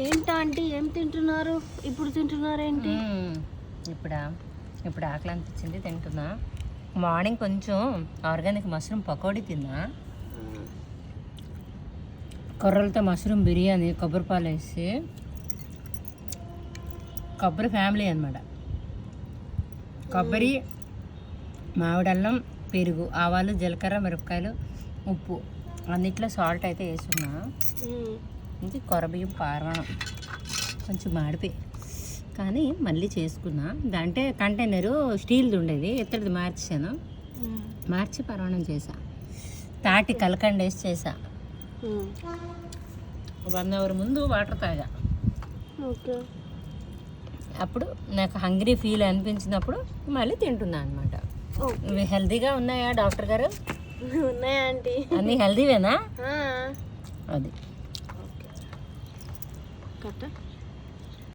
ఏంటా ఆంటీ ఏం తింటున్నారు? ఇప్పుడు తింటున్నారేంటి? ఇప్పుడు ఆకలి అనిపించింది తింటున్నా. మార్నింగ్ కొంచెం ఆర్గానిక్ మష్రూమ్ పకోడీ తిన్నా. కొర్రలతో మష్రూమ్ బిర్యానీ కొబ్బరి పాలు వేసి, కొబ్బరి ఫ్యామిలీ అన్నమాట. కొబ్బరి, మామిడల్లం, పెరుగు, ఆవాలు, జీలకర్ర, మిరపకాయలు, ఉప్పు అన్నిట్లో సాల్ట్ అయితే వేసుకున్నా. ఇంక కొరబియ్యం పారవణం కొంచెం మాడిపోయి కానీ మళ్ళీ చేసుకున్నా. అంటే కంటైనరు స్టీల్ది ఉండేది, ఇత్తడిది మార్చాను. మార్చి పరవణం చేసా. తాటి కలకండ వేసి చేసా. 1 అవర్ ముందు వాటర్ తాగా. ఓకే. అప్పుడు నాకు హంగ్రీ ఫీల్ అనిపించినప్పుడు మళ్ళీ తింటున్నా అనమాట. ఇవి హెల్తీగా ఉన్నాయా డాక్టర్ గారు? ఉన్నాయా ఆంటీ? అన్నీ హెల్తీవేనా? అది కట్ట